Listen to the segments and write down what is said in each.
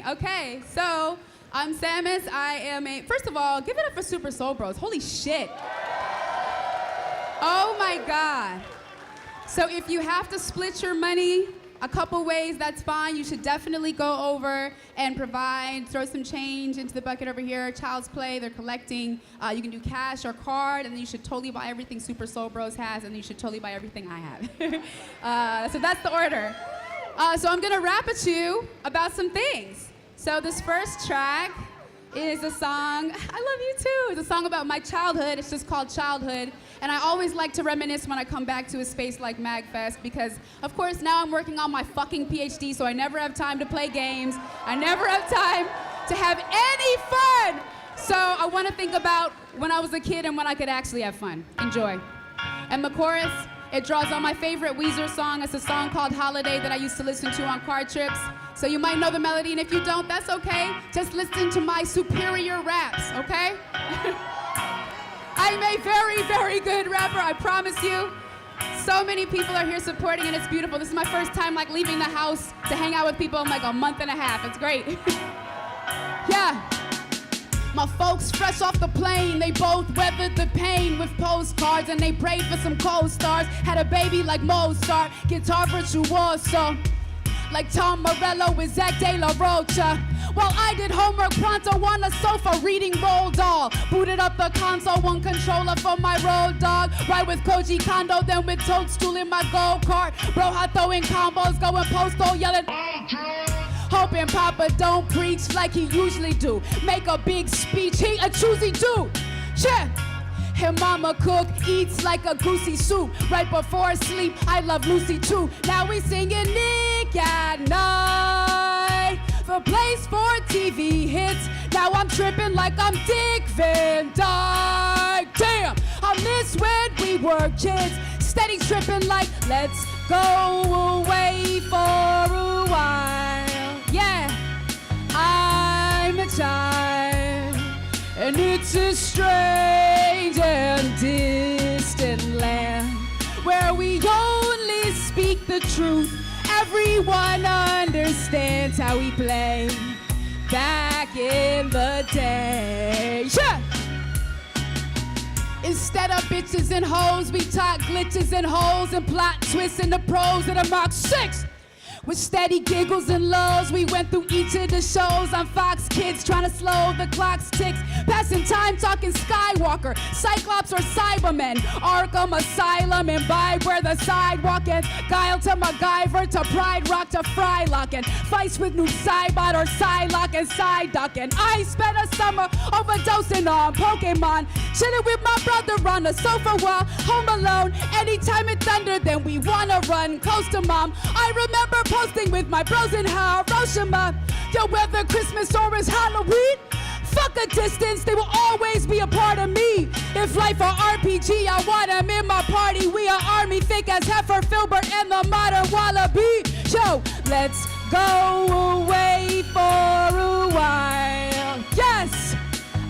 Okay, so I'm Sammus. I am first of all, give it up for Super Soul Bros. Holy shit. Oh my God. So if you have to split your money a couple ways, that's fine. You should definitely go over and throw some change into the bucket over here. Child's Play, they're collecting. You can do cash or card, and then you should totally buy everything Super Soul Bros has, and you should totally buy everything I have. So that's the order. So I'm gonna rap at you about some things. So this first track is a song, I love you too. It's a song about my childhood. It's just called Childhood. And I always like to reminisce when I come back to a space like MAGFest because, of course, now I'm working on my fucking PhD, so I never have time to play games. I never have time to have any fun. So I want to think about when I was a kid and when I could actually have fun. Enjoy. And the chorus, it draws on my favorite Weezer song. It's a song called Holiday that I used to listen to on car trips. So you might know the melody, and if you don't, that's okay. Just listen to my superior raps, okay? I'm a very, very good rapper, I promise you. So many people are here supporting, and it's beautiful. This is my first time like leaving the house to hang out with people in like a month and a half. It's great. Yeah. My folks fresh off the plane, they both weathered the pain with postcards, and they prayed for some co-stars. Had a baby like Mozart, guitar virtuoso, like Tom Morello with Zach De La Rocha. While I did homework pronto on a sofa reading Roll Doll. Booted up the console, one controller for my Road Dog. Right with Koji Kondo, then with Toadstool in my go-kart. Bro, hot throwing combos, going postal, yelling hoping Papa don't preach like he usually do. Make a big speech, he a choosy dude. Yeah. And mama cook, eats like a goosey soup. Right before sleep, I love Lucy too. Now we singing Nick at Night. The place for TV hits. Now I'm tripping like I'm Dick Van Dyke. Damn, I miss when we were kids. Steady tripping like let's go away for a while. Yeah, I'm a child. And it's a strange and distant land where we only speak the truth. Everyone understands how we play back in the day. Yeah. Instead of bitches and hoes, we talk glitches and holes and plot twists in the pros of the Mach 6. With steady giggles and lulls, we went through each of the shows on Fox Kids, trying to slow the clock's ticks. Passing time, talking Skywalker, Cyclops or Cybermen, Arkham Asylum, and vibe where the sidewalk ends. Guile to MacGyver, to Pride Rock, to Frylock, and fights with new Cybot or Psylocke and Psyduck. And I spent a summer overdosing on Pokemon, chilling with my brother on the sofa while home alone. Anytime it thundered, then we wanna run close to mom. I remember posting with my bros in Hiroshima. Yo, whether Christmas or it's Halloween, fuck a distance, they will always be a part of me. If life are RPG, I want them in my party. We are army, thick as Heifer, Filbert, and the modern wallaby. Yo, let's go away for a while. Yes,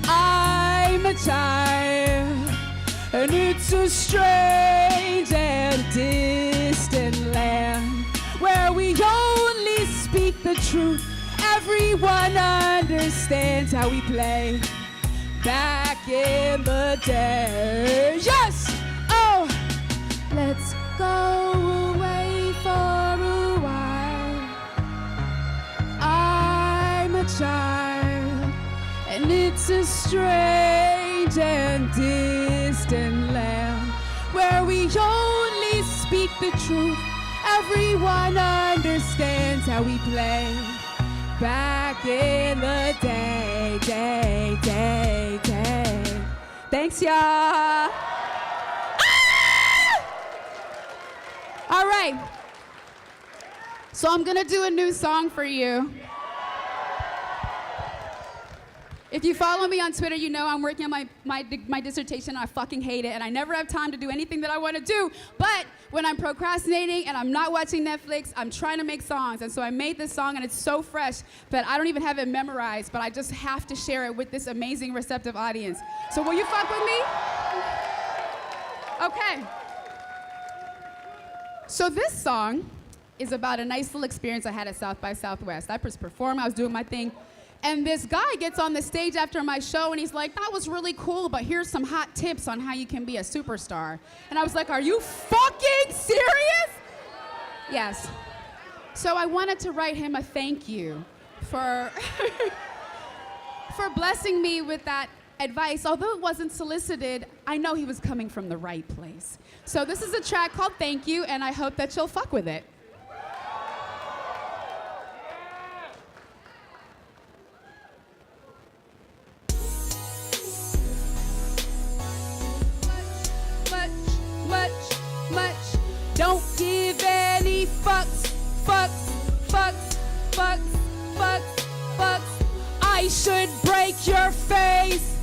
I'm a child, and it's a strange and distant land where we only speak the truth. Everyone understands how we play back in the day. Yes! Oh! Let's go away for a while. I'm a child, and it's a strange and distant land where we only speak the truth. Everyone understands how we play back in the day, day, day, day. Thanks, y'all. Ah! All right. So I'm gonna do a new song for you. If you follow me on Twitter, you know I'm working on my dissertation. I fucking hate it, and I never have time to do anything that I want to do. But when I'm procrastinating and I'm not watching Netflix, I'm trying to make songs. And so I made this song, and it's so fresh, but I don't even have it memorized, but I just have to share it with this amazing, receptive audience. So will you fuck with me? Okay. So this song is about a nice little experience I had at South by Southwest. I was performing, I was doing my thing, and this guy gets on the stage after my show and he's like, that was really cool, but here's some hot tips on how you can be a superstar. And I was like, are you fucking serious? Yes. So I wanted to write him a thank you for, for blessing me with that advice. Although it wasn't solicited, I know he was coming from the right place. So this is a track called Thank You, and I hope that you'll fuck with it. Much. Don't give any fucks. I should break your face.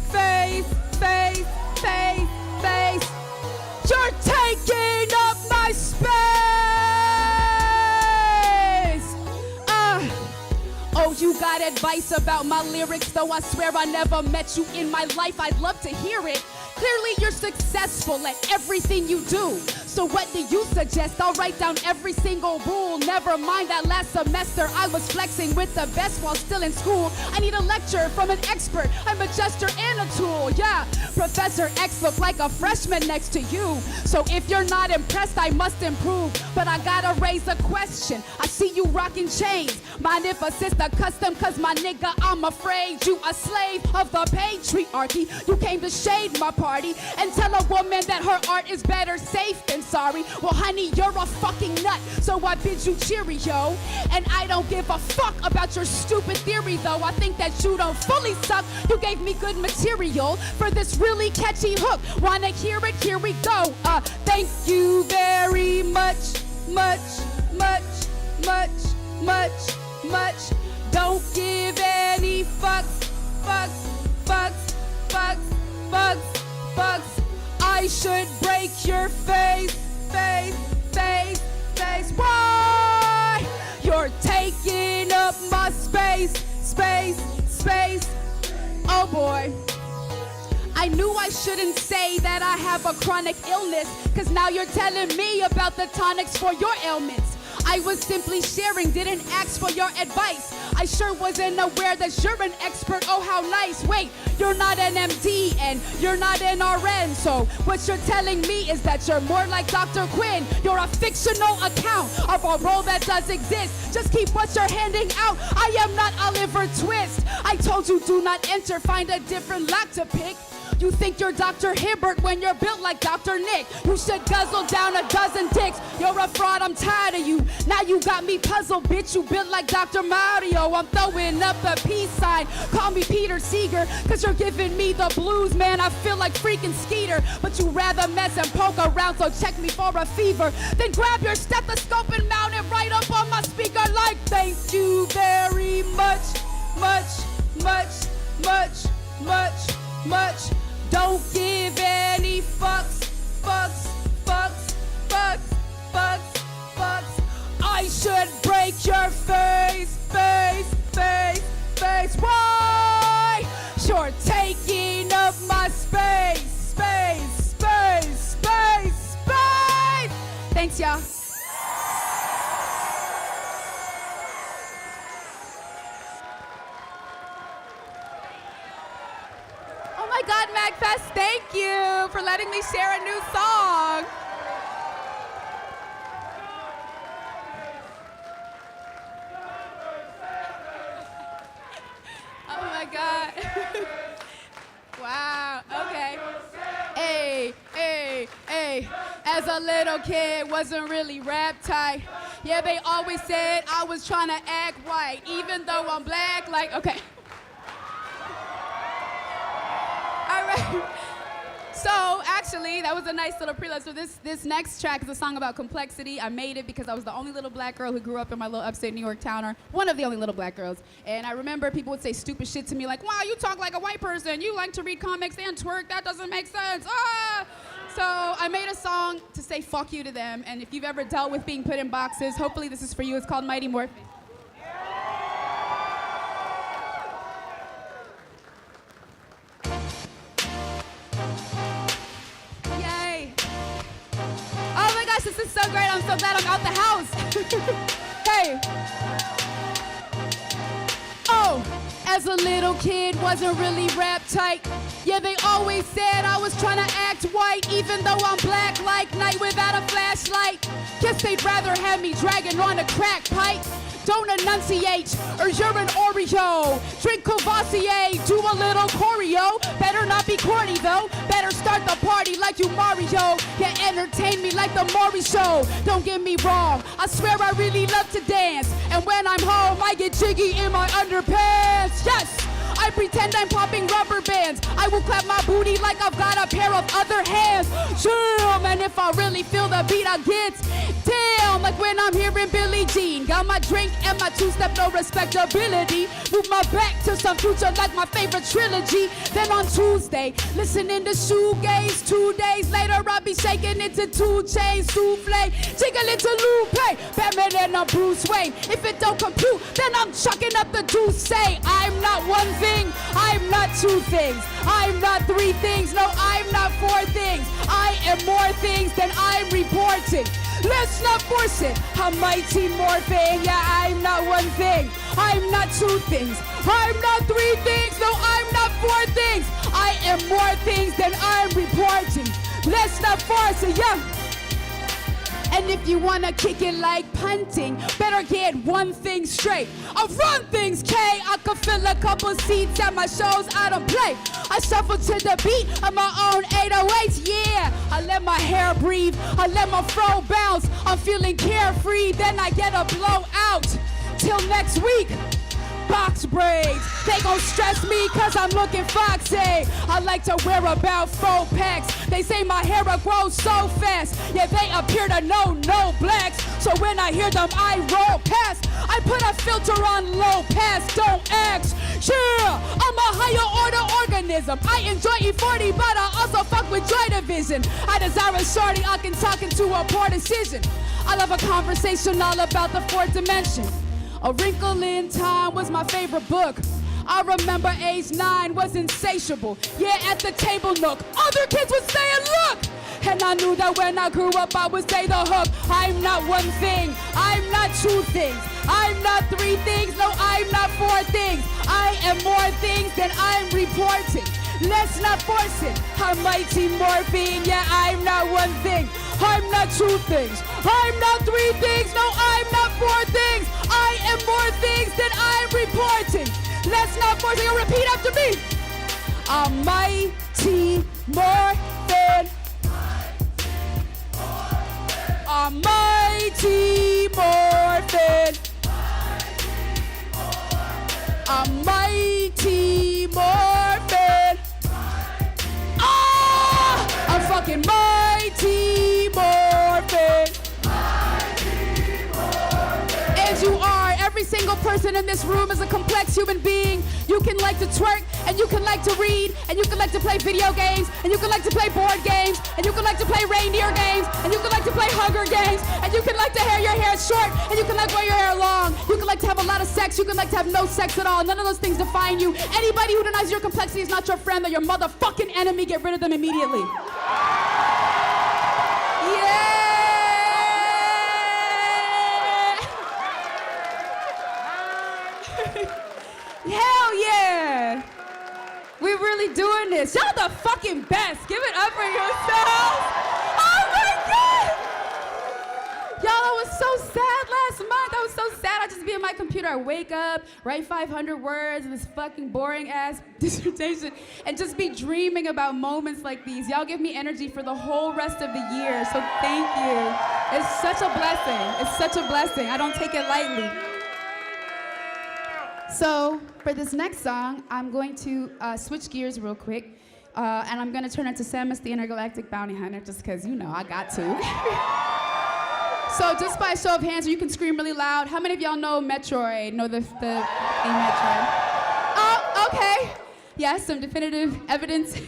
You're taking up my space. Oh, you got advice about my lyrics, though I swear I never met you in my life. I'd love to hear it. Clearly you're successful at everything you do. So what do you suggest? I'll write down every single rule. Never mind that last semester I was flexing with the best while still in school. I need a lecture from an expert. I'm a jester and a tool. Yeah, Professor X look like a freshman next to you. So if you're not impressed, I must improve. But I gotta raise a question. I see you rocking chains. Mind if assist the custom? Cause my nigga, I'm afraid you a slave of the patriarchy. You came to shade my party and tell a woman that her art is better safe than sorry. Well, honey, you're a fucking nut, so I bid you cheerio. And I don't give a fuck about your stupid theory, though. I think that you don't fully suck. You gave me good material for this really catchy hook. Wanna hear it? Here we go. Thank you very much. Don't give any fucks. I should break your face. Why? You're taking up my space. Oh boy. I knew I shouldn't say that I have a chronic illness, cause now you're telling me about the tonics for your ailments. I was simply sharing, didn't ask for your advice. I sure wasn't aware that you're an expert, oh how nice. Wait, you're not an MD and you're not an RN. So what you're telling me is that you're more like Dr. Quinn. You're a fictional account of a role that does exist. Just keep what you're handing out. I am not Oliver Twist. I told you do not enter, find a different lock to pick. You think you're Dr. Hibbert when you're built like Dr. Nick. You should guzzle down a dozen dicks. You're a fraud, I'm tired of you. Now you got me puzzled, bitch. You built like Dr. Mario. I'm throwing up a peace sign. Call me Peter Seeger, cause you're giving me the blues, man. I feel like freaking Skeeter. But you rather mess and poke around, so check me for a fever. Then grab your stethoscope and mount it right up on my speaker like thank you very much. Don't give any fucks. I should break your face. Why? You're taking up my space. Thanks, y'all. Oh my God, MAGFest, thank you for letting me share a new song. Oh my God. Wow, okay. Hey. As a little kid, wasn't really rap tight. Yeah, they always said I was trying to act white, even though I'm black, like, okay. All right. So actually, that was a nice little prelude. So this next track is a song about complexity. I made it because I was the only little black girl who grew up in my little upstate New York town, or one of the only little black girls. And I remember people would say stupid shit to me like, wow, you talk like a white person. You like to read comics and twerk. That doesn't make sense. Ah! So I made a song to say fuck you to them. And if you've ever dealt with being put in boxes, hopefully this is for you. It's called Mighty Morphin. gosh, this is so great. I'm so glad I'm out the house. Hey. Oh, as a little kid, wasn't really rap tight. Yeah, they always said I was trying to act white, even though I'm black like night without a flashlight. Guess they'd rather have me dragging on a crack pipe. Don't enunciate, or you're an Oreo. Drink Courvoisier, do a little choreo. Better not be corny though, better start the party like you Mario. Yeah, entertain me like the Maury Show. Don't get me wrong, I swear I really love to dance. And when I'm home, I get jiggy in my underpants. Yes! I pretend I'm popping rubber bands. I will clap my booty like I've got a pair of other hands. Damn, and if I really feel the beat, I get down like when I'm hearing Billie Jean. Got my drink and my two-step, no respectability. Move my back to some future like my favorite trilogy. Then on Tuesday, listening to shoegaze. 2 days later, I'll be shaking it to 2 Chainz, souffle, jiggle it to Lupe, Batman and I'm Bruce Wayne. If it don't compute, then I'm chucking up the deuce. Say, I'm not one thing, I'm not 2 things, I'm not 3 things, no, I'm not 4 things. I am more things than I'm reporting. Let's not force it. I'm mighty morphing. Yeah, I'm not 1 thing. I'm not 2 things. I'm not 3 things. No, I'm not 4 things. I am more things than I'm reporting. Let's not force it. Yeah. And if you wanna kick it like punting, better get 1 thing straight. I run things, K. I could fill a couple seats at my shows, I don't play. I shuffle to the beat of my own 808s, yeah. I let my hair breathe, I let my fro bounce. I'm feeling carefree, then I get a blowout. Till next week. Box braids, they gon' stress me cause I'm looking foxy. I like to wear about 4 packs. They say my hair grows so fast. Yeah, they appear to know no blacks. So when I hear them, I roll past. I put a filter on low pass, don't ask. Yeah, I'm a higher order organism. I enjoy E40, but I also fuck with Joy Division. I desire a shorty I can talk into a poor decision. I love a conversation all about the 4th dimension. A Wrinkle in Time was my favorite book. I remember age 9 was insatiable. Yeah, at the table nook, other kids would say and look. And I knew that when I grew up, I would say the hook. I'm not 1 thing, I'm not 2 things. I'm not 3 things, no, I'm not 4 things. I am more things than I'm reporting. Let's not force it. I'm mighty morphine, yeah, I'm not 1 thing. I'm not 2 things. I'm not 3 things, no, I'm not 4 things. I am more things than I'm reporting. Let's not force it. Repeat after me. I'm mighty morphin. I'm mighty morphin. I'm mighty morphin. Ah! I'm fucking mighty morphin. And you are. Every single person in this room is a complex human being. You can like to twerk, and you can like to read, and you can like to play video games, and you can like to play board games, and you can like to play reindeer games, and you can like to play Hunger Games, and you can like to wear your hair short, and you can like wear your hair long. You can like to have a lot of sex, you can like to have no sex at all. None of those things define you. Anybody who denies your complexity is not your friend, they're your motherfucking enemy. Get rid of them immediately. Yeah! Hell yeah! We're really doing this. Y'all the fucking best. Give it up for yourselves. Oh my God! Y'all, I was so sad last month. I was so sad. I just be on my computer. I wake up, write 500 words in this fucking boring ass dissertation, and just be dreaming about moments like these. Y'all give me energy for the whole rest of the year, so thank you. It's such a blessing. It's such a blessing. I don't take it lightly. So for this next song, I'm going to switch gears real quick, and I'm going to turn it to Sammus, the Intergalactic Bounty Hunter, just because, you know, I got to. So just by a show of hands, or you can scream really loud. How many of y'all know Metroid, know the theme Metroid? Oh, okay. Yes, some definitive evidence.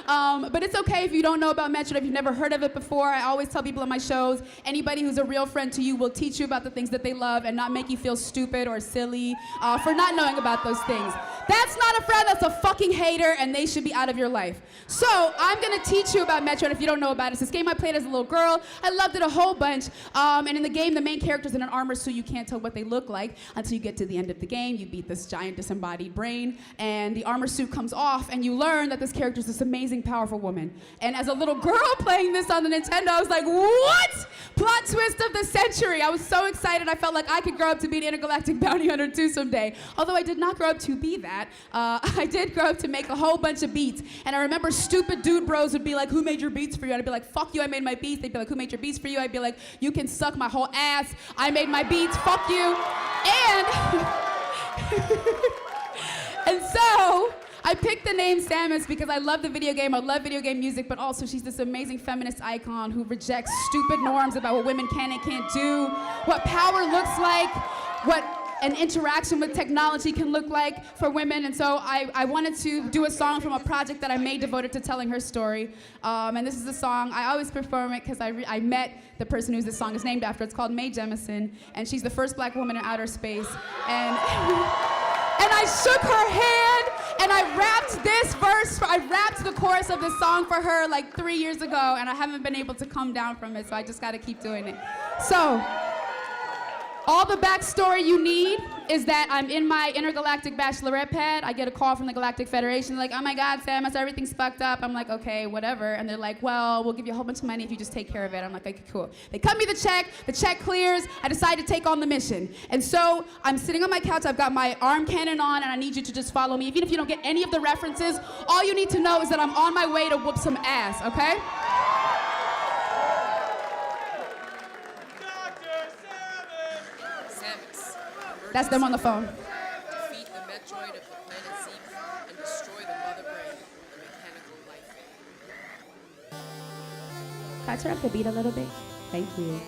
But it's okay if you don't know about Metro, if you've never heard of it before. I always tell people in my shows, anybody who's a real friend to you will teach you about the things that they love and not make you feel stupid or silly for not knowing about those things. That's not a friend, that's a fucking hater, and they should be out of your life. So I'm gonna teach you about Metroid if you don't know about it. It's this game I played as a little girl. I loved it a whole bunch. And in the game, the main character's in an armor suit. You can't tell what they look like until you get to the end of the game. You beat this giant disembodied brain, and the armor suit comes off, and you learn that this character's this amazing, powerful woman. And as a little girl playing this on the Nintendo, I was like, what? Plot twist of the century. I was so excited. I felt like I could grow up to be an intergalactic bounty hunter too someday. Although I did not grow up to be that. I did grow up to make a whole bunch of beats. And I remember stupid dude bros would be like, who made your beats for you? And I'd be like, fuck you, I made my beats. They'd be like, who made your beats for you? I'd be like, you can suck my whole ass. I made my beats, fuck you. And so, I picked the name Sammus because I love the video game, I love video game music, but also she's this amazing feminist icon who rejects stupid norms about what women can and can't do, what power looks like, what an interaction with technology can look like for women. And so I wanted to do a song from a project that I made devoted to telling her story. And this is a song, I always perform it because I met the person who this song is named after. It's called Mae Jemison, and she's the first black woman in outer space. And I shook her hand, and I rapped this verse, I rapped the chorus of this song for her like 3 years ago, and I haven't been able to come down from it, so I just gotta keep doing it. So, all the backstory you need is that I'm in my intergalactic bachelorette pad. I get a call from the Galactic Federation, like, oh my God, Samus, everything's fucked up. I'm like, okay, whatever. And they're like, well, we'll give you a whole bunch of money if you just take care of it. I'm like, okay, cool. They cut me the check clears, I decide to take on the mission. And so I'm sitting on my couch, I've got my arm cannon on, and I need you to just follow me. Even if you don't get any of the references, all you need to know is that I'm on my way to whoop some ass, okay? That's them on the phone. Defeat the Metroid of the planet Zeke and destroy the mother brain of the mechanical life form. Can I turn up the beat a little bit? Thank you.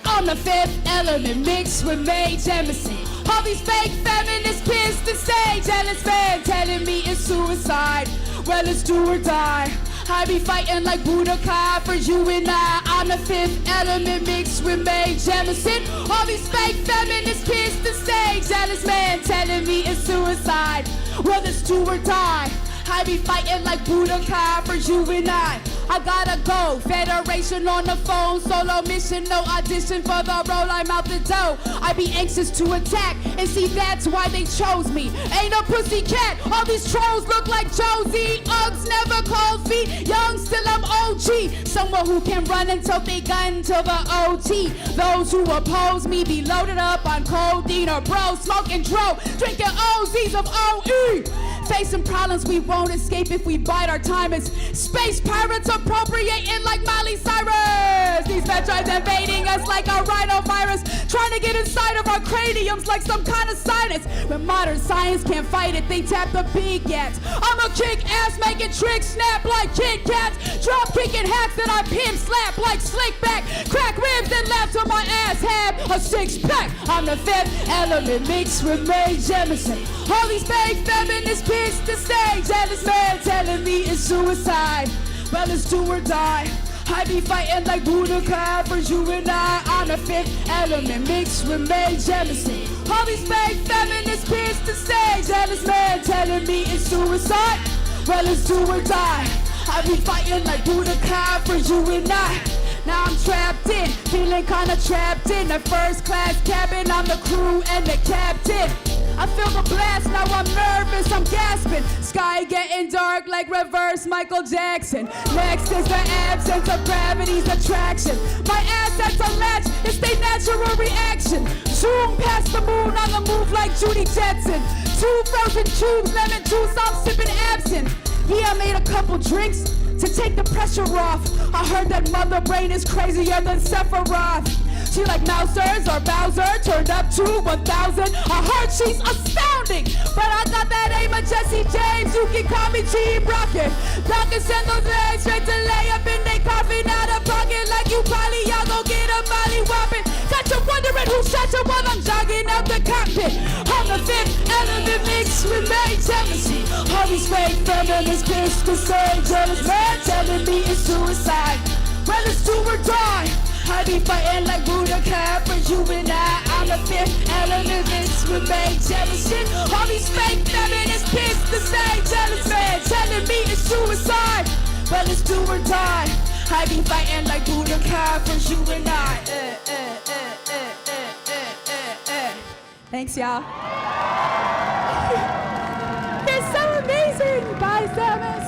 On the fifth element mixed with Mae Jemison. All these fake feminists pissed the stage. Jealous man telling me it's suicide. Well, it's do or die. I be fighting like Budokai for you and I'm the fifth element mixed with Mae Jemison. All these fake feminists pissed the stage. Jealous man telling me it's suicide. Well, it's do or die. I be fighting like Budokai for you and I gotta go, Federation on the phone, solo mission, no audition for the role, I'm out the door. I be anxious to attack, and see that's why they chose me. Ain't a pussycat, all these trolls look like Josie. Uggs never cold feet, young still I'm OG. Someone who can run until they gun till the OT. Those who oppose me be loaded up on codeine or bro, smoking dro, drinking OZs of OE. Facing problems we won't escape if we bide our time. It's space pirates appropriating like Miley Cyrus. These Metroids invading us like a rhinovirus, trying to get inside of our craniums like some kind of sinus. When modern science can't fight it, they tap the big gats. I'ma kick ass, making tricks snap like Kit Kats. Drop kicking hacks that I pimp slap like slick back. Crack ribs and laugh till my ass have a six pack. I'm the fifth element mixed with Mae Jemison. All these fake feminists pissed the stage. Jealous man telling me it's suicide. Well, it's do or die. I be fighting like Budokai for you and I'm the fifth element mixed with Mae Jemison. All these fake feminists pissed the stage. Jealous man telling me it's suicide. Well, it's do or die. I be fighting like Budokai for you and Now I'm trapped in, feeling kinda trapped in a first class cabin. I'm the crew and the captain. I feel the blast, now I'm nervous, I'm gasping. Sky getting dark like reverse Michael Jackson. Next is the absence of gravity's attraction. My assets are latched, it's their natural reaction. Zoom past the moon on the move like Judy Jetson. 2 frozen cubes, lemon juice, I'm sipping absinthe. Yeah, I made a couple drinks to take the pressure off. I heard that mother brain is crazier than Sephiroth. She like Mousers or Bowser, turned up to 1,000. I heard she's astounding, but I got that aim of Jesse James. You can call me Cheap Rocket. Y'all can send those legs straight to lay up in they coffin out of pocket like you probably. Y'all go get a molly whopping. Got you wondering Who shot you while I'm jogging out the cockpit? On the fifth element mixed with May jealousy. All these fake feminists kiss the same jealous man telling me it's suicide. Well, it's do or die. I be fighting like Budokai for you and I'm the fifth element mixed with May jealousy. All these fake feminists kiss the same jealous man telling me it's suicide. Well, it's do or die. I be fighting like Budokai for you and I. Thanks, y'all. You're so amazing. Bye, Sammus.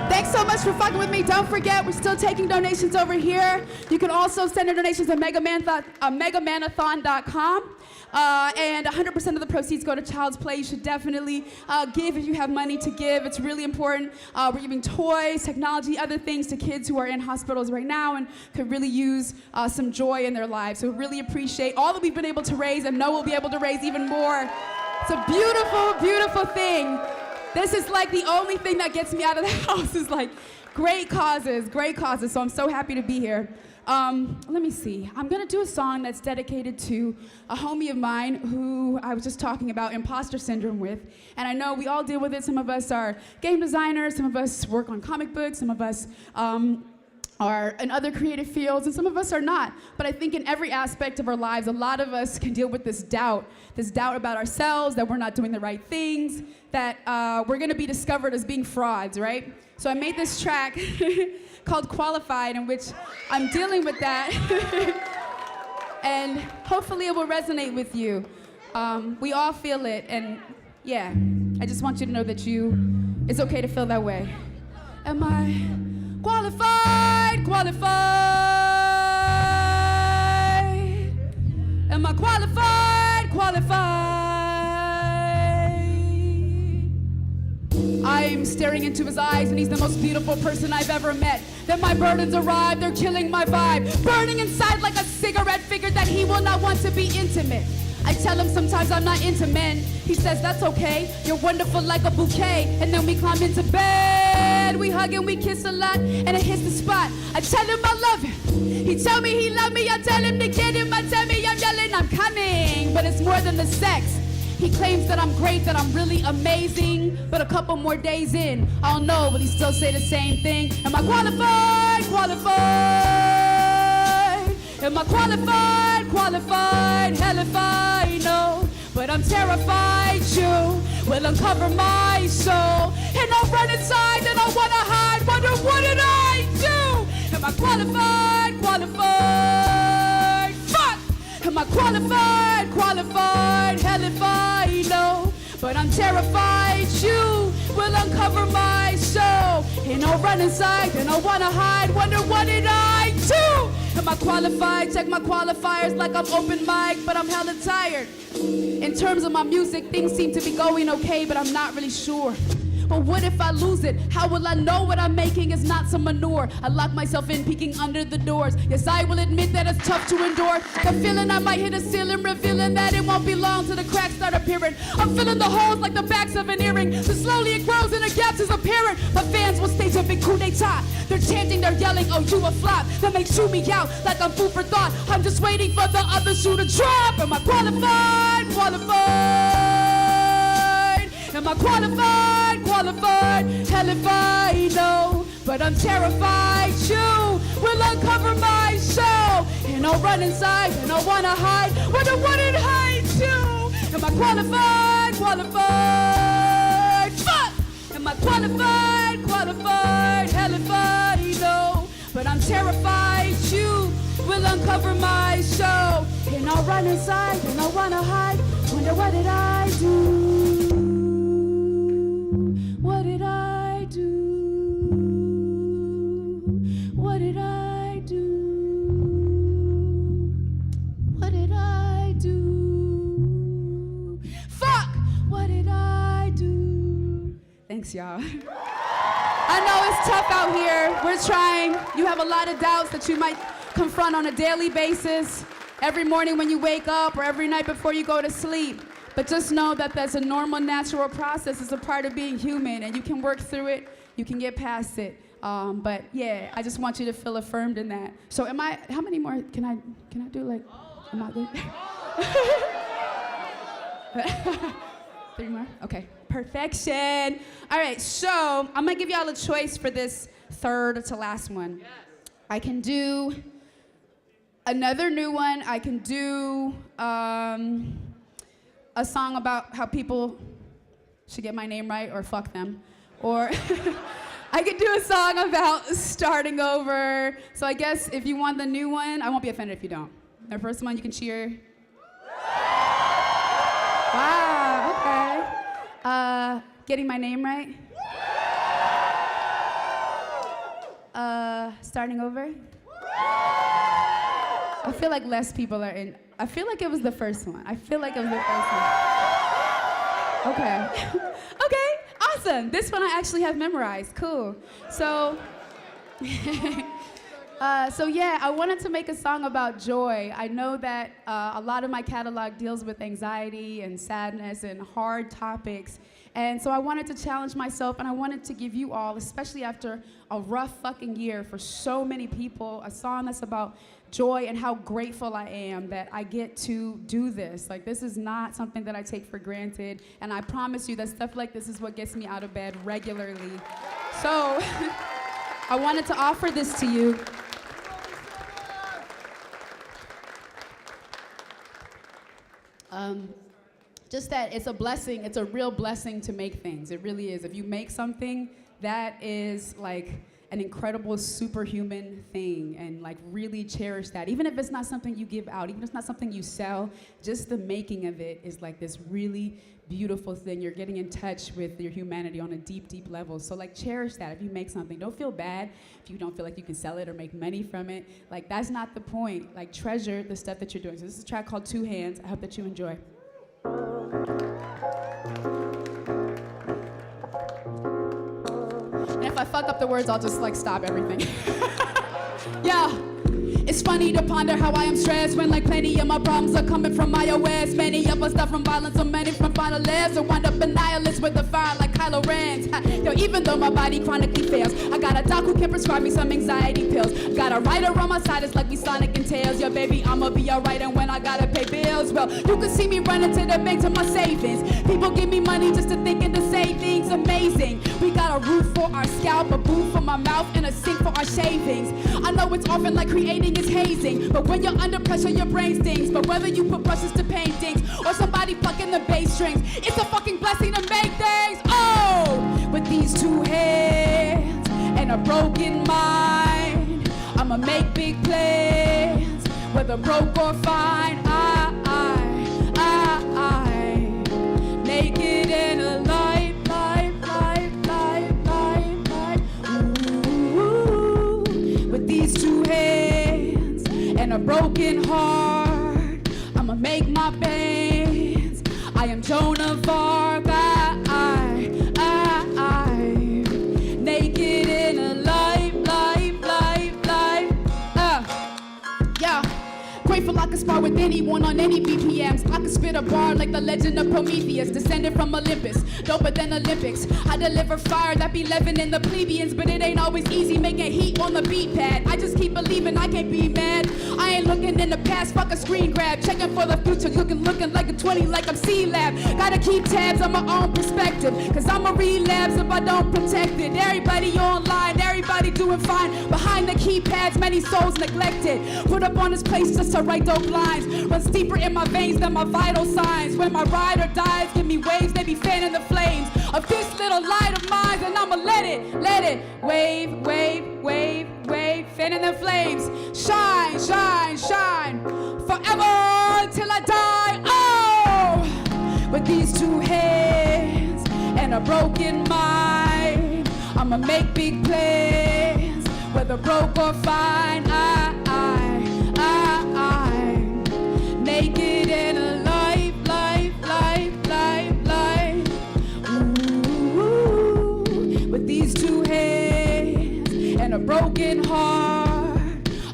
Thanks so much for fucking with me. Don't forget, we're still taking donations over here. You can also send your donations at Mega Man-athon.com. And 100% of the proceeds go to Child's Play. You should definitely give if you have money to give. It's really important. We're giving toys, technology, other things to kids who are in hospitals right now and could really use some joy in their lives. So we really appreciate all that we've been able to raise and know we'll be able to raise even more. It's a beautiful, beautiful thing. This is like the only thing that gets me out of the house is like great causes. So I'm so happy to be here. Let me see. I'm gonna do a song that's dedicated to a homie of mine who I was just talking about imposter syndrome with. And I know we all deal with it. Some of us are game designers, some of us work on comic books, some of us are in other creative fields, and some of us are not. But I think in every aspect of our lives, a lot of us can deal with this doubt about ourselves, that we're not doing the right things, that we're gonna be discovered as being frauds, right? So I made this track called Qualified, in which I'm dealing with that. And hopefully it will resonate with you. We all feel it, and yeah, I just want you to know that it's okay to feel that way. Am I qualified? Am I qualified? I'm staring into his eyes and he's the most beautiful person I've ever met. Then my burdens arrive, they're killing my vibe. Burning inside like a cigarette, figured that he will not want to be intimate. I tell him sometimes I'm not into men. He says that's okay, you're wonderful like a bouquet. And then we climb into bed, we hug and we kiss a lot, and it hits the spot. I tell him I love him, he tell me he love me. I tell him to get him, I tell me I'm yelling I'm coming. But it's more than the sex. He claims that I'm great, that I'm really amazing. But a couple more days in, I'll know, will he still say the same thing? Am I qualified? Am I qualified? Hell if I know. But I'm terrified you will uncover my soul. And I'll run inside and I wanna hide. Wonder what did I do? Am I qualified? Fuck! Am I qualified? Hell if I know. But I'm terrified you will uncover my soul. And I'll run inside and I wanna hide. Wonder what did I do? Am I qualified? Check my qualifiers like I'm open mic, but I'm hella tired. In terms of my music, things seem to be going okay, but I'm not really sure. But what if I lose it? How will I know what I'm making is not some manure? I lock myself in, peeking under the doors. Yes, I will admit that it's tough to endure. The feeling I might hit a ceiling, revealing that it won't be long till the cracks start appearing. I'm filling the holes like the backs of an earring. So slowly it grows and the gaps is appearing. My fans will stage a big coup d'etat. They're chanting, they're yelling, oh, you a flop. Then they chew me out like I'm food for thought. I'm just waiting for the other shoe to drop. Am I qualified? Am I qualified? Hell if I know. But I'm terrified you will uncover my soul. And I'll run inside and I wanna hide. Wonder what did I do? Am I qualified? Fuck! Am I qualified? Hell if I know. But I'm terrified you will uncover my soul. And I'll run inside and I wanna hide. Wonder what did I do? What did I do? What did I do? What did I do? Fuck! What did I do? Thanks, y'all. I know it's tough out here. We're trying. You have a lot of doubts that you might confront on a daily basis, every morning when you wake up or every night before you go to sleep. But just know that that's a normal, natural process. It's a part of being human, and you can work through it. You can get past it. But yeah, I just want you to feel affirmed in that. So how many more, can I do like, am I good? 3 more? Okay, perfection. All right, so I'm gonna give y'all a choice for this third to last one. Yes. I can do another new one. I can do a song about how people should get my name right or fuck them. Or I could do a song about starting over. So I guess if you want the new one, I won't be offended if you don't. The first one, you can cheer. Wow, okay. Getting my name right. Starting over. I feel like less people are in. I feel like it was the first one. Okay. Okay, awesome. This one I actually have memorized. Cool. So, so yeah, I wanted to make a song about joy. I know that a lot of my catalog deals with anxiety and sadness and hard topics. And so I wanted to challenge myself, and I wanted to give you all, especially after a rough fucking year for so many people, a song that's about joy and how grateful I am that I get to do this. Like, this is not something that I take for granted, and I promise you that stuff like this is what gets me out of bed regularly. So I wanted to offer this to you. Just that it's a blessing, it's a real blessing to make things. It really is. If you make something, that is like an incredible superhuman thing, and like really cherish that. Even if it's not something you give out, even if it's not something you sell, just the making of it is like this really beautiful thing. You're getting in touch with your humanity on a deep, deep level. So like cherish that if you make something. Don't feel bad if you don't feel like you can sell it or make money from it. Like that's not the point. Like treasure the stuff that you're doing. So this is a track called 2 Hands. I hope that you enjoy. And if I fuck up the words, I'll just like stop everything. Yeah. It's funny to ponder how I am stressed when like plenty of my problems are coming from iOS. Many of us die from violence, so many from final lives, or wind up in nihilists with the fire like Kylo Ren. Yo, even though my body chronically fails, I got a doc who can prescribe me some anxiety pills. Got a writer on my side, it's like we Sonic and Tails. Yo, baby, I'ma be alright, and when I gotta pay bills, well, you can see me running to the bank to my savings. People give me money just to thinking to say things amazing. We got a roof for our scalp, a booth for my mouth, and a sink for our shavings. I know it's often like creating is hazing, but when you're under pressure, your brain stings. But whether you put brushes to paintings or somebody plucking the bass strings, it's a fucking blessing to make things. Oh, with these 2 hands and a broken mind, I'ma make big plans, whether broke or fine. I, naked and alive. Ooh, with these 2 hands and a broken heart, I'ma make my bands. I am Joan of Arc. I, naked and alive, yeah. Grateful I can spar with anyone on any BPMs. I can spit a bar like the legend of Prometheus, descended from Olympus, doper than Olympics. I deliver fire that be living in the plebeians, but it ain't always easy making heat on the beat pad. I just keep believing, I can't be mad. I ain't looking in the past, fuck a screen grab. Checking for the future, looking like a 20 like I'm C-Lab. Gotta keep tabs on my own perspective, cause I'ma relapse if I don't protect it. Everybody online, everybody doing fine. Behind the keypads, many souls neglected. Put up on this place just to write dope lines. Runs deeper in my veins than my vital signs. When my rider dies, give me waves, they be fanning the flames of this little light of mine, and I'ma let it wave, fanning the flames. Shine, shine, shine, forever till I die. Oh, with these 2 hands and a broken mind, I'ma make big plans, whether broke or fine. I'm naked and alive, ooh, with these 2 hands and a broken heart,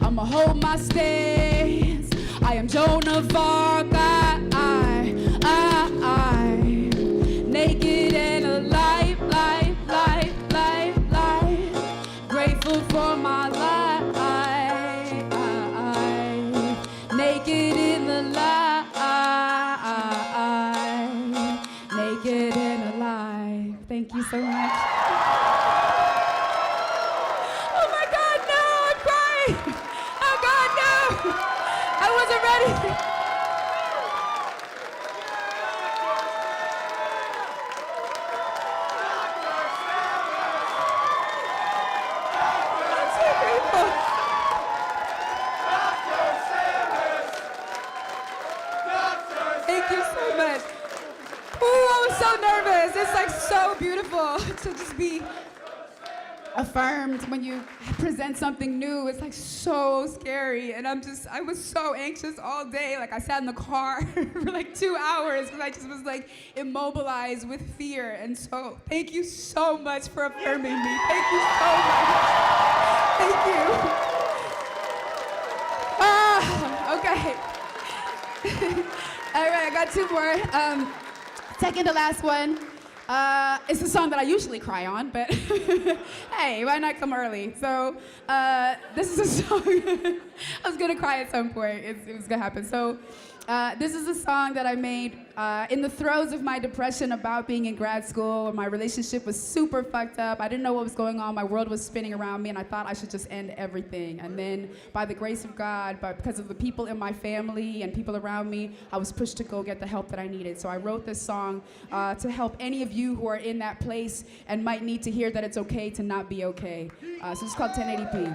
I'ma hold my stance. I am Joan of Arc. I'm naked and alive, everybody. I'm so grateful. Thank you so much. Ooh, I was so nervous. It's like so beautiful to just be affirmed when you present something new. It's like so scary, and I was so anxious all day. Like I sat in the car for like 2 hours because I just was like immobilized with fear. And so thank you so much for affirming me. Thank you so much. Thank you. Okay. All right, I got 2 more. Second to last one. It's a song that I usually cry on, but hey, why not come early? So this is a song, I was gonna cry at some point, it was gonna happen. So this is a song that I made in the throes of my depression about being in grad school. My relationship was super fucked up. I didn't know what was going on. My world was spinning around me, and I thought I should just end everything. And then by the grace of God, but because of the people in my family and people around me, I was pushed to go get the help that I needed. So I wrote this song to help any of you who are in that place and might need to hear that it's okay to not be okay. So it's called 1080p.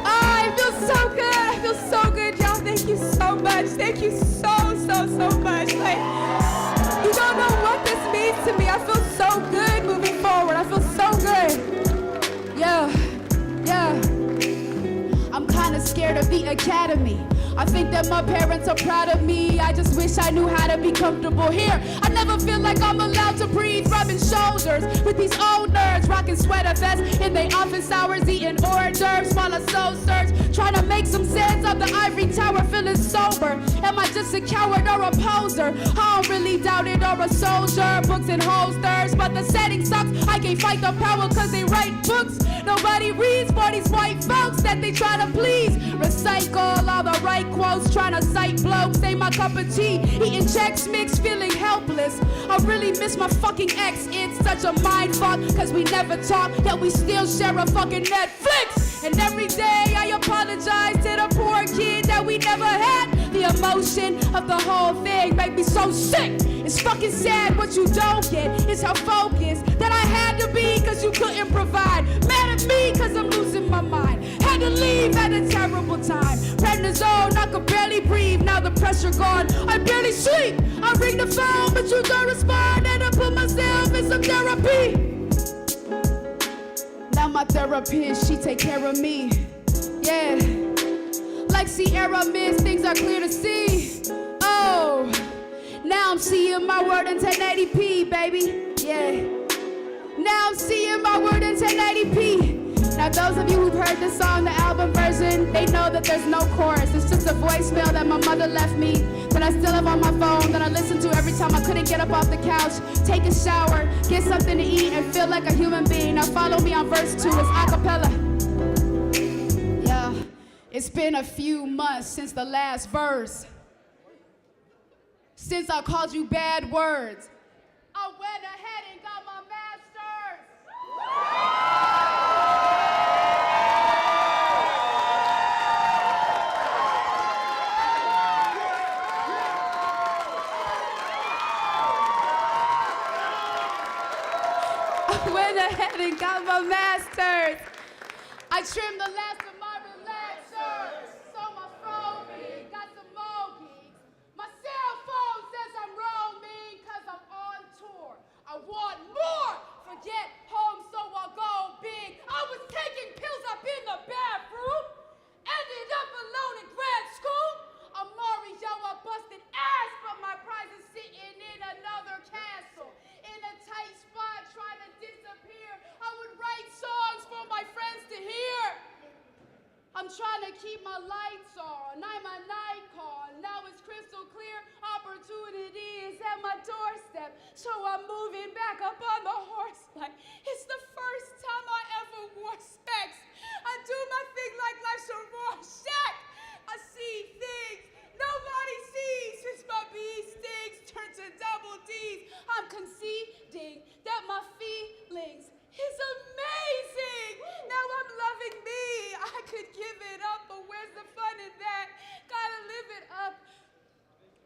I feel so good. I feel so good, y'all. Thank you so much. Thank you so much. Like, you don't know what this means to me. I feel so good moving forward. I feel so good. Yeah. I'm kind of scared of the academy. I think that my parents are proud of me. I just wish I knew how to be comfortable here. I never feel like I'm allowed to breathe, rubbing shoulders with these old nerds, rocking sweater vests in their office hours, eating hors d'oeuvres while I soul search, trying to make some sense of the ivory tower, feeling sober. Am I just a coward or a poser? I don't really doubt it, or a soldier, books and holsters, but the setting sucks. I can't fight the power cause they write books. Nobody reads for these white folks that they try to please. Recycle all the right quotes, trying to cite blokes, ain't my cup of tea. Eating Chex Mix, feeling helpless. I really miss my fucking ex. It's such a mind fuck, cause we never talk, yet we still share a fucking Netflix. And every day I apologize to the poor kid that we never had. The emotion of the whole thing make me so sick. It's fucking sad what you don't get is how focused that I had to be cause you couldn't provide. Mad at me cause I'm losing my mind. Had to leave at a terrible time. Prednisone, I could barely breathe. Now the pressure gone, I barely sleep. I ring the phone but you don't respond, and I put myself in some therapy. Now my therapist, she take care of me. Yeah. Like Sierra Mist, things are clear to see. Oh, now I'm seeing my word in 1080p, baby. Yeah. Now I'm seeing my word in 1080p. Now those of you who've heard this song, the album version, they know that there's no chorus. It's just a voicemail that my mother left me, that I still have on my phone, that I listen to every time I couldn't get up off the couch, take a shower, get something to eat, and feel like a human being. Now follow me on verse 2, it's a cappella. Yeah, it's been a few months since the last verse, since I called you bad words. I went ahead and got my master's. I went ahead and got my master's. I trimmed the last of my relaxers. So my phone got some more gigs. My cell phone says I'm roaming cause I'm on tour. I want more. Forget home, so I'll go big. I was taking pills up in the bathroom. Ended up alone in grad school. I'm Mario, I busted ass, but my prize is sitting in another castle. In a tight spot, trying to disappear. I would write songs for my friends to hear. I'm trying to keep my lights on. I'm a Nikon. Now it's crystal clear. Opportunity is at my doorstep. So I'm moving back up on the horse like it's the first time I ever wore specs. I do my thing like life's a raw shack. I see things nobody sees since my bee stings turn to double D's. I'm conceding that my feelings is amazing. Now I'm loving me. I could give it up, but where's the fun in that? Gotta live it up,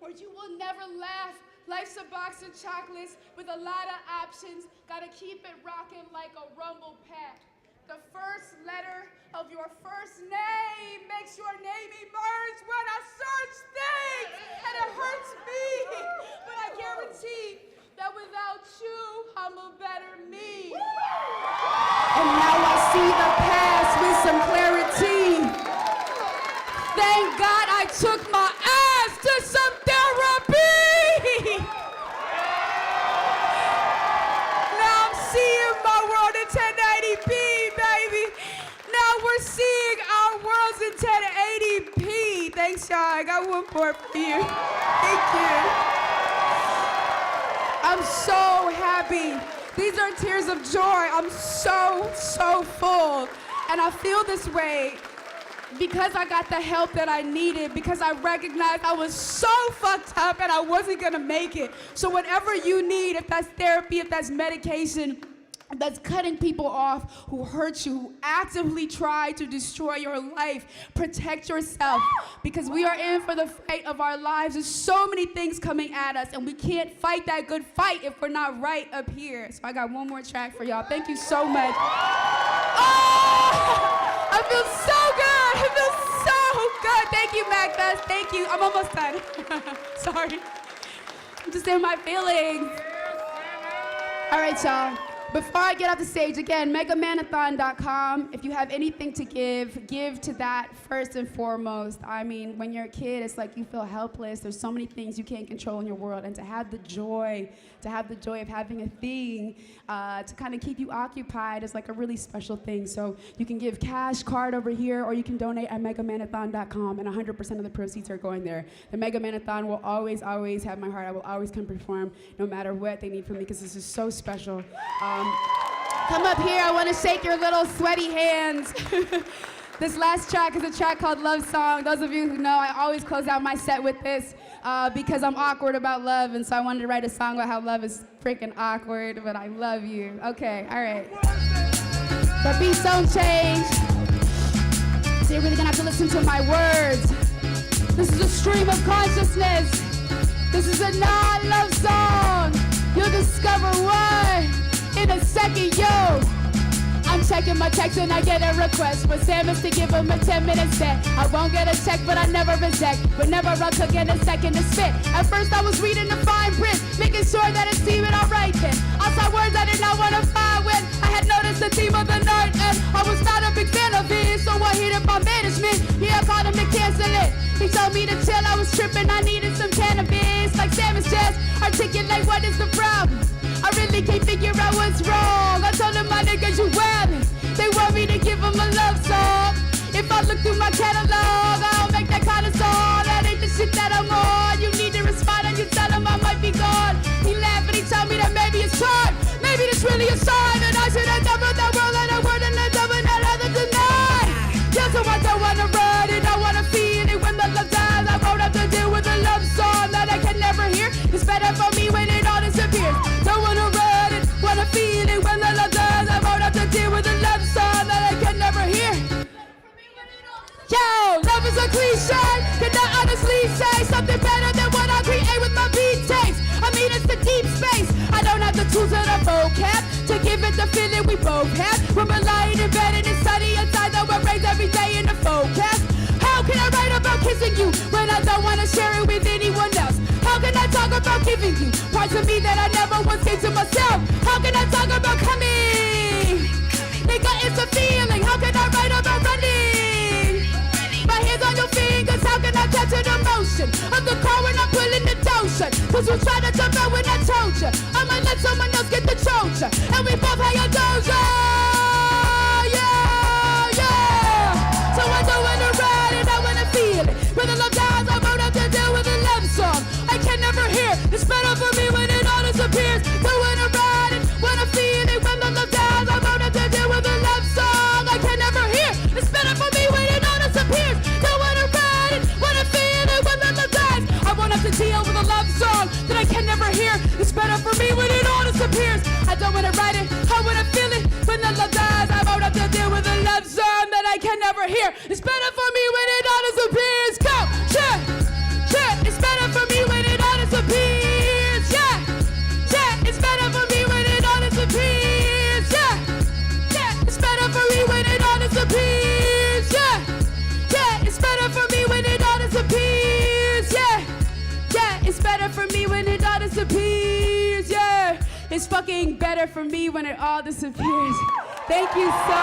or you will never laugh. Life's a box of chocolates with a lot of options. Gotta keep it rocking like a rumble pack. The first letter of your first name makes your name emerge when I search things, and it hurts me. But I guarantee that without you, I'm a better me. And now I see the past with some clarity. Thank God I took my ass to some therapy. Now I'm seeing my world in 1080p, baby. Now we're seeing our worlds in 1080p. Thanks, y'all. I got one more for you. Thank you. I'm so happy. These are tears of joy. I'm so full. And I feel this way because I got the help that I needed, because I recognized I was so fucked up and I wasn't gonna make it. So whatever you need, if that's therapy, if that's medication, that's cutting people off who hurt you, who actively try to destroy your life, protect yourself, because we are in for the fight of our lives. There's so many things coming at us, and we can't fight that good fight if we're not right up here. So I got one more track for y'all. Thank you so much. Oh! I feel so good. I feel so good. Thank you, MAGFest. Thank you. I'm almost done. Sorry. I'm just in my feelings. All right, y'all. Before I get off the stage, again, MegaMan-athon.com. If you have anything to give to that first and foremost. I mean, when you're a kid, it's like you feel helpless. There's so many things you can't control in your world. And to have the joy of having a thing to kind of keep you occupied is like a really special thing. So you can give cash, card over here, or you can donate at MegaMan-athon.com, and 100% of the proceeds are going there. The Mega Man-athon will always have my heart. I will always come perform no matter what they need from me, because this is so special. Come up here, I want to shake your little sweaty hands. This last track is a track called Love Song. Those of you who know, I always close out my set with this because I'm awkward about love, and so I wanted to write a song about how love is freaking awkward, but I love you. Okay, all right. The beats don't change, so you're really gonna have to listen to my words. This is a stream of consciousness. This is a non-love song. You'll discover why in a second, yo. I'm checking my text and I get a request for Sammus to give him a 10-minute set. I won't get a check, but I never reject. Whenever I cook in a second to spit. At first I was reading the fine print, making sure that it's seeming alright then. I saw words I did not want to find when I had noticed the theme of the night, and I was not a big fan of it. So I hit up my management, yeah, I called him to cancel it. He told me to chill, I was tripping, I needed some cannabis. Like Sammus just articulate what is the problem. I really can't figure out what's wrong. I told him my niggas you wildin'. They want me to give them a love song. If I look through my catalog, I don't make that kind of song. That ain't the shit that I'm on. You need to respond and you tell him I might be gone. He laughed and he told me that maybe it's time. Maybe this really a sign. And I should have done with that world and a word and a double that other tonight. Yeah, so I don't wanna run it, I wanna feel it when the love dies. I won't have to deal with a love song that I can never hear. It's better for me when it all disappears. Don't wanna run it, wanna feel it when the love dies. I won't have to deal with a love song that I can never hear. Yo, love is a cliche. Can I honestly say something better than what I create with my beat tapes? I mean, it's the deep space. I don't have the tools or the vocab to give it the feeling we both have. When we're lying in bed and it's sunny outside, that we're raised every day in the forecast. How can I write about kissing you when I don't want to share it with anyone else? How can I talk about giving you parts of me that I never once gave to myself? How can I talk about coming? Nigga, it's a feeling. How can I write about running? My hands on your fingers, how can I capture the motion of the car when I'm pulling the toe shut? Cause you try to jump out when I told you I might let someone else get the troja. And we both have your doja. Yeah, yeah. So I don't wanna ride it, I wanna feel it. When the love dies, I won't have to deal with a love song I can never hear. It's better for me when it all disappears. Don't wanna ride it, wanna feel it. When the love dies, I won't have to deal with a love song I can never hear. It's better for me when it all disappears. Don't wanna ride it, wanna feel it. When the love dies, I won't have to deal with a love song that I can never hear. It's better for me when it all disappears. I don't wanna disappear. It's better for me when it all disappears. Go, yeah. It's better for me when it all disappears. Yeah. It's better for me when it all disappears. Yeah. It's better for me when it all disappears. Yeah. It's better for me when it all disappears. Yeah. It's better for me when it all disappears. Yeah. It's fucking better for me when it all disappears. Thank you so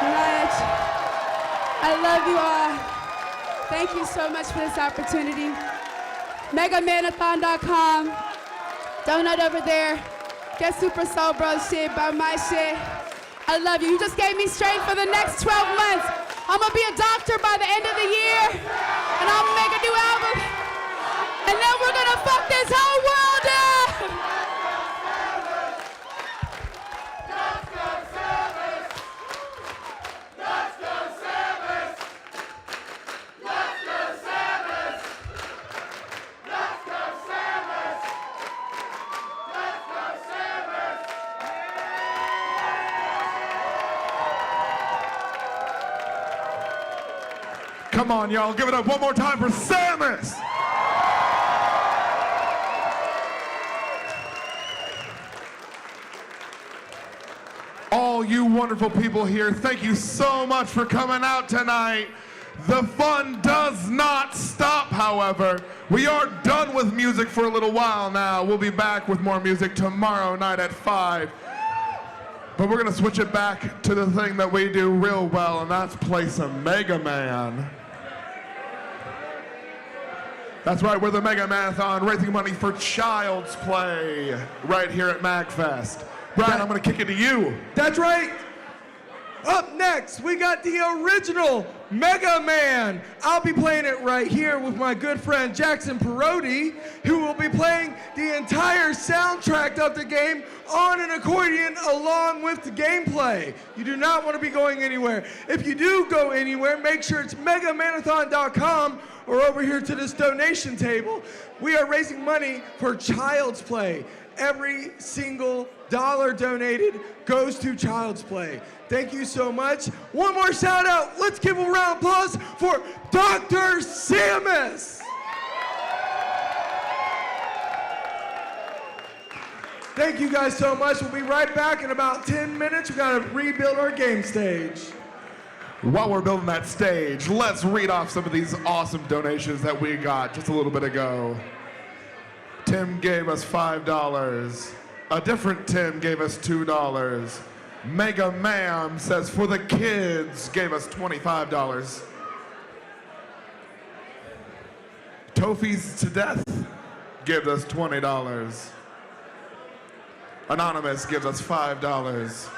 much. I love you all. Thank you so much for this opportunity. Mega-Man-athon.com. Donate over there. Get Super Soul Bros shit, buy my shit. I love you. You just gave me strength for the next 12 months. I'm gonna be a doctor by the end of the year, and I'm gonna make a new album, and then we're gonna fuck this whole world up. Come on, y'all, give it up one more time for Sammus! All you wonderful people here, thank you so much for coming out tonight. The fun does not stop, however. We are done with music for a little while now. We'll be back with more music tomorrow night at 5. But we're gonna switch it back to the thing that we do real well, and that's play some Mega Man. That's right, we're the Mega Man-athon, raising money for Child's Play right here at MAGFest. Brian, I'm gonna kick it to you. That's right. Up next, we got the original Mega Man. I'll be playing it right here with my good friend Jackson Perotti, who will be playing the entire soundtrack of the game on an accordion along with the gameplay. You do not want to be going anywhere. If you do go anywhere, make sure it's megamanathon.com or over here to this donation table. We are raising money for Child's Play. Every single dollar donated goes to Child's Play. Thank you so much. One more shout out. Let's give a round of applause for Dr. Sammus. Thank you guys so much. We'll be right back in about 10 minutes. We gotta rebuild our game stage. While we're building that stage, let's read off some of these awesome donations that we got just a little bit ago. Tim gave us $5. A different Tim gave us $2. Mega Man says for the kids gave us $25. Tofi's to Death gives us $20. Anonymous gives us $5.